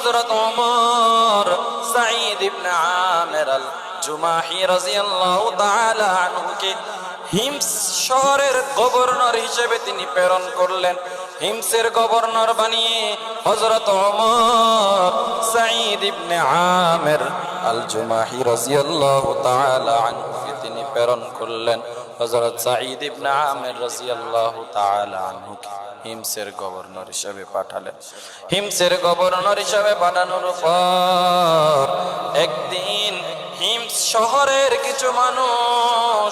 হযরত ওমর সাঈদ ইবনে আমির আল জুমাহি রাদিয়াল্লাহু তাআলা আনহুকে হিমস শহরের গভর্নর হিসেবে তিনি প্রেরণ করলেন। হিমসের গভর্নর বানিয়ে হযরত ওমর সাঈদ ইবনে আমির আল জুমাহি রাদিয়াল্লাহু তাআলা আনহুকে তিনি প্রেরণ করলেন। হযরত সাঈদ ইবনে আমির রাদিয়াল্লাহু তাআলা আনহুকে হিমসের গভর্নর হিসেবে পাঠালেন। হিমসের গভর্নর হিসেবে পাঠানোর পর একদিন হিমস শহরের কিছু মানুষ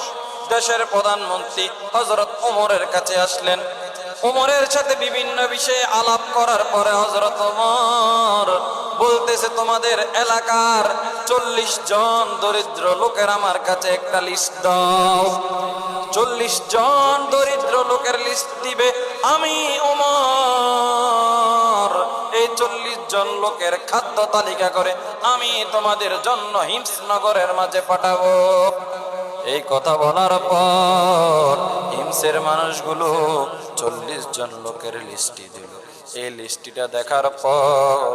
দেশের প্রধানমন্ত্রী হযরত ওমরের কাছে আসলেন। ওমরের সাথে বিভিন্ন বিষয়ে আলাপ করার পরে হযরত ওমর বলতেছে, তোমাদের এলাকার 40 জন দরিদ্র লোকের আমার কাছে একটা লিস্ট দাও। 40 জন দরিদ্র লোকের লিস্ট দিবে। আমি ওমর এই 40 জন লোকের খাদ্য তালিকা করে আমি তোমাদের জন্য হিমস নগরের মাঝে পাঠাবো। এই কথা বলার পর হিমসের মানুষগুলো 40 জন লোকের লিস্টি দিল। এই লিস্টিটা দেখার পর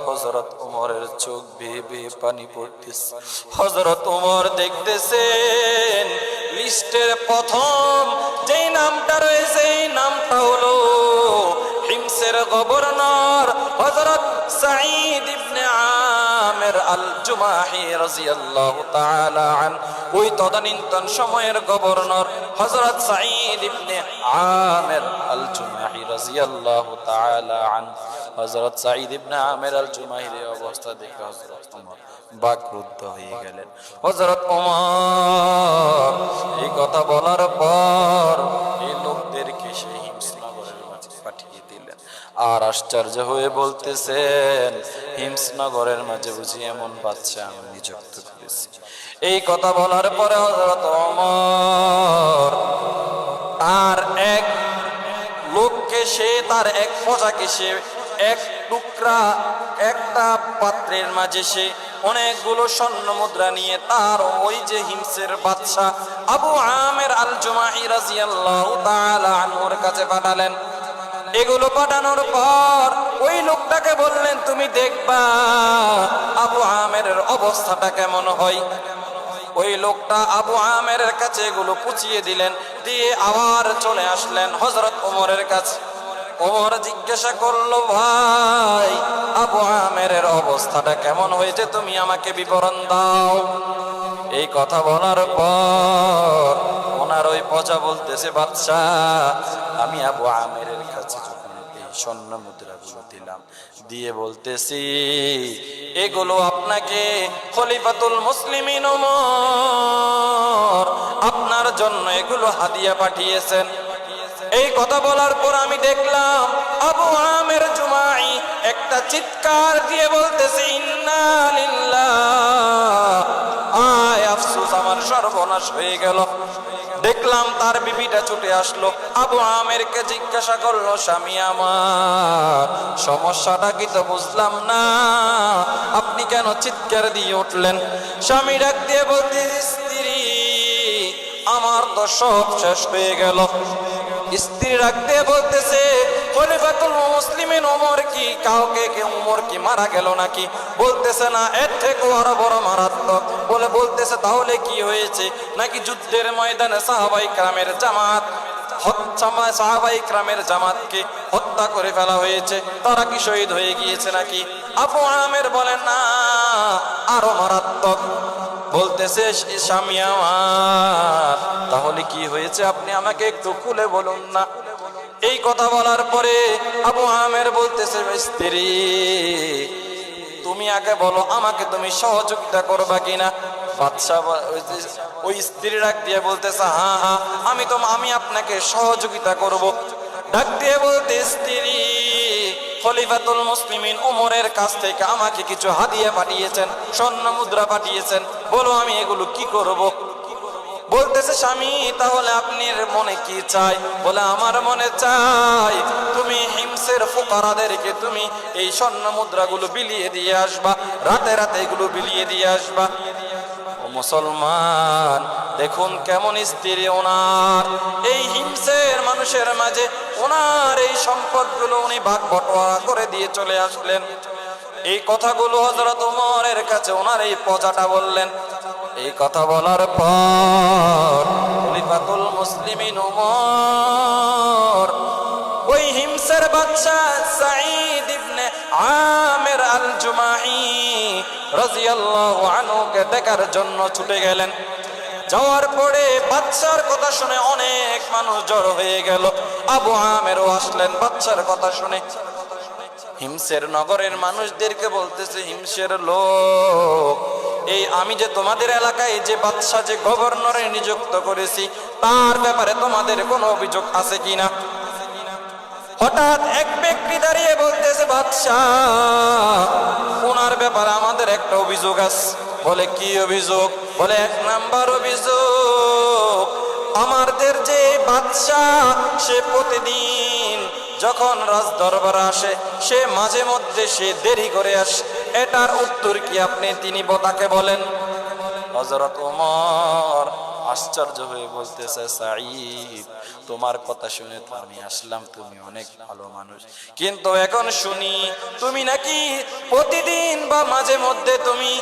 হযরত ওমরের চোখ বেয়ে বেয়ে পানি পড়তেছে। হযরত ওমর দেখতেছেন লিস্টের প্রথম যেই নামটা রয়েছে এই নামটা হলো হিমসের গভর্নর হযরত সাঈদ ইবনে আমির আল জুমাহি রাদিয়াল্লাহু তাআলা আন। ওই তদানীন্তন সময়ের গভর্নর হযরত সাঈদ ইবনে আমির আল জুমাহি রাদিয়াল্লাহু তাআলা আন। হযরত সাঈদ ইবনে আমির আল জুমাহির অবস্থা দেখে হযরত ওমর বাকরুদ্ধ হয়ে গেলেন। হযরত ওমর এই কথা বলার পর এই লোকদেরকে সেই হিমস নগরের মাঝে পাঠিয়ে দিলেন। আর আশ্চর্য হয়ে বলতেছেন, হিমস নগরের মাঝে বুঝি এমন বাদশা আমি নিযুক্ত করেছি। এই কথা বলার পরে হযরত ওমর তার এক লোককে সে তার এক প্রজাকে সে এক টুকরা একটা পাত্রের মাঝে সে অনেকগুলো স্বর্ণ মুদ্রা নিয়ে তার ওই যে হিমসের বাদশা আবু আমির আল জুমাহি রাদিয়াল্লাহু তাআলা আনহুর কাছে পাঠালেন। এগুলো পাঠানোর পর ওই লোকটাকে বললেন, তুমি দেখবা আবু আমিরের অবস্থাটা কেমন হয়। ওই লোকটা আবু আমিরের কাছে এগুলো পুছিয়ে দিলেন, দিয়ে আবার চলে আসলেন হযরত ওমরের কাছে। ওমর জিজ্ঞাসা করলো, ভাই আবু আমিরের অবস্থাটা কেমন হয়েছে, তুমি আমাকে বিবরণ দাও। এই কথা বলার পর ওনার ওই প্রজা বলতেছে, বাদশাহ আমি আবু আমিরের কাছে যখন এই স্বর্ণ মুদ্রাগুলো দিলাম, দিয়ে বলতেছি এগুলো আপনাকে খলিফাতুল মুসলিমিন ওমর আপনার জন্য এগুলো হাদিয়া পাঠিয়েছেন। এই কথা বলার পর আমি দেখলাম আবু আমির জুমাহি একটা চিৎকার দিয়ে বলতেছে, ইন্না লিল্লাহ, আয় আফসোস, আমার সর্বনাশ হয়ে গেল। দেখলাম তার বিবিটা ছুটে আসলো, আবু আমিরকে জিজ্ঞাসা করলো, স্বামী আমার সমস্যাটা কি তো বুঝলাম না, আপনি কেন চিৎকার দিয়ে উঠলেন? স্বামী ডাক দিয়ে বলতে, স্ত্রী আমার তো সব শেষ হয়ে গেল। স্ত্রী ডাক দিয়ে বলতেছে, খলিফাতুল মুসলিমিন ওমর কি কাউকে ওমর কি মারা গেল নাকি? বলতেছে না, এর থেকে আরো বড় মারাত্মক। বলতেছে তাহলে কি হয়েছে? নাকি যুদ্ধের ময়দানে সাহাবায়ে কেরামের জামাতকে হত্যা করে ফেলা হয়েছে, তারা কি শহীদ হয়ে গিয়েছে নাকি? আবু আমির বলেন, না আরো মারাত্মক। বলতেছে, স্বামী আমার তাহলে কি হয়েছে আপনি আমাকে একটু খুলে বলুন না। এই কথা বলার পরে আবু আমির বলতেছে, স্ত্রী তুমি আগে বলো আমাকে তুমি সহযোগিতা করবা কিনা। বাদশা ওই স্ত্রী ডাক দিয়ে বলতেছে, হ্যাঁ হ্যাঁ আমি আপনাকে সহযোগিতা করব। ডাক দিয়ে বলতে, স্ত্রী খলিফাতুল মুসলিমিন ওমরের কাছ থেকে আমাকে কিছু হাদিয়া পাঠিয়েছেন, স্বর্ণ মুদ্রা পাঠিয়েছেন, বলো আমি এগুলো কি করব। বলতেছে, স্বামী তাহলে আপনার মনে কি চাই? বলে, আমার মনে চাই তুমি হিমসের ফুকারাদেরকে তুমি এই স্বর্ণ মুদ্রাগুলো বিলিয়ে দিয়ে আসবা, রাতে রাতে এগুলো বিলিয়ে দিয়ে আসবা। ও মুসলমান, দেখুন কেমন স্ত্রী ওনার এই হিমসের মানুষের মাঝে ওনার এই সম্পদগুলো উনি ভাগ বটোয়ারা করে দিয়ে চলে আসলেন। এই কথাগুলো হযরত ওমরের কাছে ওনার এই প্রজাটা বললেন। এই কথা বলার পর খলিফাতুল মুসলিমিন ওমর ওই হিমসের বাদশা সাঈদ ইবনে আমির আল জুমাহি রাদিয়াল্লাহু আনহুকে দেখার জন্য ছুটে গেলেন। যাওয়ার পরে বাদশার কথা শুনে অনেক মানুষ জড়ো হয়ে গেল। আবু আমেরও আসলেন বাদশার কথা শুনে। হিমসের নগরের মানুষদেরকে বলতেছে, হিমসের লোক, এই আমি যে তোমাদের এলাকায় যে বাদশা যে গভর্নরে নিযুক্ত করেছি তার ব্যাপারে তোমাদের কোনো অভিযোগ আছে কিনা? হঠাৎ এক ব্যক্তি দাঁড়িয়ে বলতেছে, বাদশাহ, ওনার ব্যাপারে আমাদের একটা অভিযোগ আছে। বলে, কি অভিযোগ? বলে, 1 নাম্বার অভিযোগ, আমাদের যে বাদশাহ সে প্রতিদিন যখন রাজ দরবার আসে সে মাঝে মধ্যে সে দেরি করে আসে। এটার উত্তর কি আপনি তাকে বলেন? হযরত ওমর আশ্চর্য হয়ে বলতেছে, সাঈদ, তোমার কথা শুনে তো আমি আসলাম, তুমি অনেক ভালো মানুষ, কিন্তু এখন শুনি তুমি নাকি প্রতিদিন বা মাঝে মধ্যে তুমি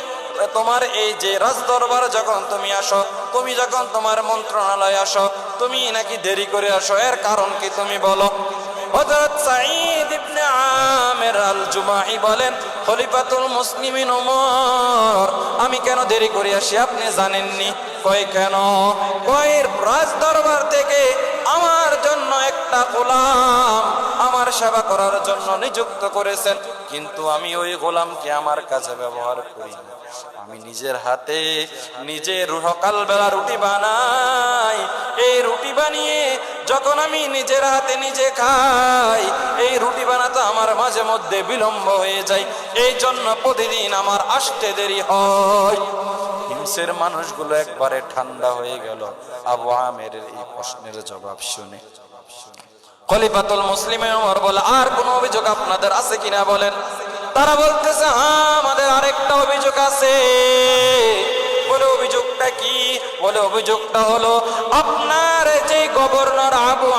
তোমার এই যে রাজদরবার যখন তুমি আসো, তুমি যখন তোমার মন্ত্রণালয়ে আসো, তুমি নাকি দেরি করে আসো, এর কারণ কি তুমি বলো। হযরত সাঈদ ইবনে আমির আল জুমাহি বলেন, খলিফাতুল মুসলিমিন ওমর, আমি কেন দেরি করে আসি আপনি জানেননি? কয় কেন? কয় রাজ দরবার থেকে আমার জন্য একটা গোলাম আমার সেবা করার জন্য নিযুক্ত করেছেন, কিন্তু আমি ওই গোলামকে আমার কাছে ব্যবহার করি না। আমি নিজের হাতে নিজে সকালবেলা রুটি বানাই। এই রুটি বানিয়ে যখন আমি নিজের হাতে নিজে খাই, এই রুটি বানাতে আমার মাঝে মধ্যে বিলম্ব হয়ে যায়, এই জন্য প্রতিদিন আমার আসতে দেরি হয়। হিমসের মানুষগুলো একবারে ঠান্ডা হয়ে গেল আবু আমেরের এই প্রশ্নের জবাব শুনে। খলিফাতুল মুসলিমিন ওমর বলে, আর কোন অভিযোগ আপনাদের আছে কিনা বলেন। তারা বলতেছে, হ্যাঁ, আমাদের আরেকটা অভিযোগ আছে। বলে, অভিযোগটা কি? বলে, অভিযোগটা হলো আপনার যে গভর্নর আবু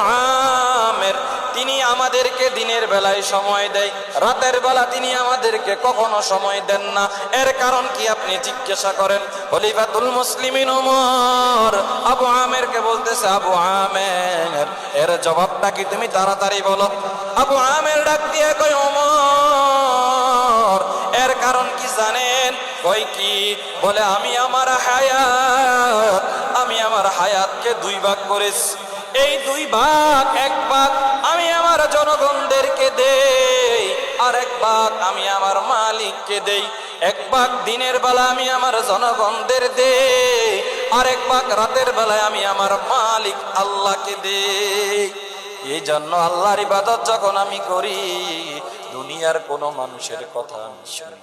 আমের, তিনি আমাদেরকে দিনের বেলায় সময় দেয়, রাতের বেলা তিনি আমাদেরকে কখনো সময় দেন না। এর কারণ কি আপনি জিজ্ঞাসা করেন। খলিফাতুল মুসলিমিন ওমর আবু আমেরকে বলতেছে, আবু আমের, এর জবাবটা কি তুমি তাড়াতাড়ি বলো। আবু আমের ডাক দিয়ে কয়, ওমর, এর কারণ কি জানেন? কয় কি? বলে, আমি আমার হায়াতকে 2 ভাগ করেছি। এই 2 ভাগ, 1 ভাগ আমি আমার জনগণদেরকে দেই, আর 1 ভাগ আমি আমার মালিককে দেই। 1 ভাগ দিনের বেলা আমি আমার জনগণদের দেই, আর 1 ভাগ রাতের বেলায় আমি আমার মালিক আল্লাহকে দেই। এই জন্য আল্লাহর ইবাদত যখন আমি করি, দুনিয়ার কোনো মানুষের কথা আমি শুনি।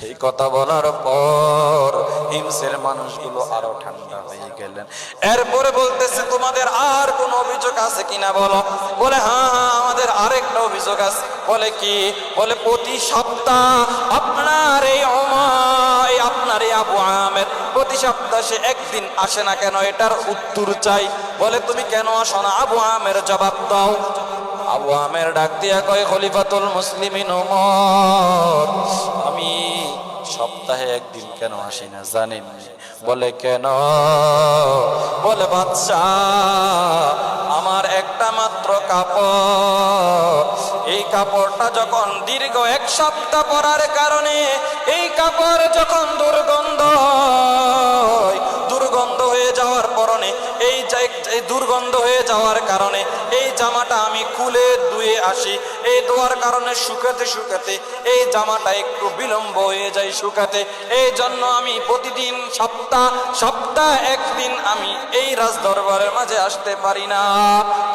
এই কথা বলার পর হিমসের মানুষগুলো আরো ঠান্ডা হয়ে গেলেন। এরপরে বলতেছে, তোমাদের আর কোনো অভিযোগ আছে কিনা বলো। বলে, হ্যাঁ, আমাদের আরেকটা অভিযোগ আছে। বলে, কি? বলে, প্রতি সপ্তাহ আপনার এই আপনার এই আবু আমের প্রতি সপ্তাহে সে 1 দিন আসে না কেন, এটার উত্তর চাই। বলে, তুমি কেন আসো না? আবু আমের জবাব দাও। আবু আমের ডাক দিয়া কয়, খলিফাতুল মুসলিমিন ওমর, আমি সপ্তাহে 1 দিন কেন আসি না জানেন? বলে, কেন? বলে, বাদশাহ, আমার একটা মাত্র কাপড়, এই কাপড়টা যখন দীর্ঘ 1 সপ্তাহ পরার কারণে এই কাপড় যখন দুর্গন্ধ হয়ে যাওয়ার পরনে এই দুর্গন্ধ হয়ে যাওয়ার কারণে এই জামাটা আমি খুলে ধুয়ে আসি। এই ধোয়ার কারণে শুকাতে শুকাতে এই জামাটা একটু বিলম্ব হয়ে যায় শুকাতে। এই জন্য আমি প্রতিদিন সপ্তাহ 1 দিন আমি এই রাজ দরবারের মাঝে আসতে পারি না,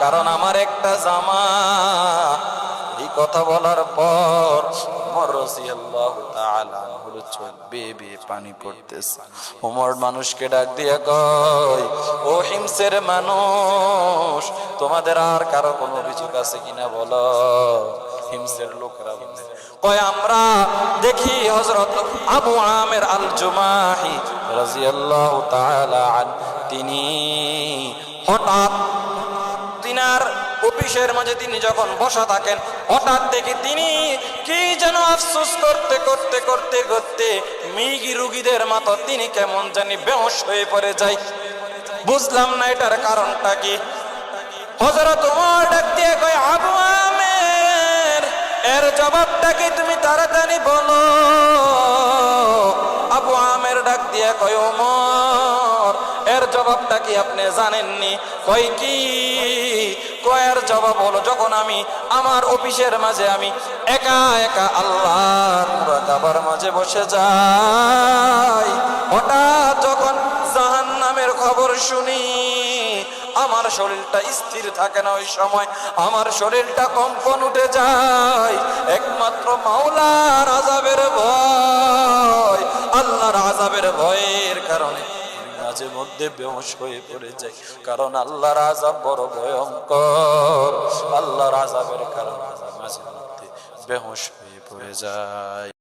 কারণ আমার একটা জামা। এই কথা বলার পর ওমর রাদিয়াল্লাহু তাআলা আনহু চোখ বেয়ে পানি পড়তেছে। ওমর মানুষকে ডাক দিয়া কয়, ও হিমসের মানুষ, তোমাদের আর কারো কোনো অভিযোগ আছে কিনা বলো। হিমসের লোকেরা বলে, কয়, আমরা দেখি হযরত আবু আমির আল জুমাহি রাদিয়াল্লাহু তাআলা আন, তিনি হঠাৎ তিনার অফিসের মাঝে তিনি যখন বসা থাকেন, হঠাৎ দেখি তিনি কি যেন আফসোস করতে করতে করতে করতে মৃগী রুগীদের মতো তিনি কেমন জানি বেহুশ হয়ে পড়ে যায়। বুঝলাম না এটার কারণটা কি। হযরত ওমর ডাক দিয়ে কয়, আবু আমের, এর জবাবটা কি তুমি তাড়াতাড়ি বলো। আবু আমের ডাক দিয়ে কয়, ওমর, এর জবাবটা কি আপনি জানেননি? কয় কি? কয়ের জবাব হলো, যখন আমি আমার অফিসের মাঝে আমি একা একা আল্লাহর মুরাকাবার মাঝে বসে যাই, হঠাৎ যখন জাহান্নামের খবর শুনি, আমার শরীরটা স্থির থাকে না। ওই সময় আমার শরীরটা কম্পন উঠে যায়, একমাত্র মাওলার আযাবের ভয়, আল্লাহর আযাবের ভয়ের কারণে মাঝে মধ্যে বেহুশ হয়ে পড়ে যায়। কারণ আল্লাহর আযাব বড় ভয়ঙ্কর, আল্লাহর আযাবের কারণে মাঝে মধ্যে বেহুশ হয়ে পড়ে যায়।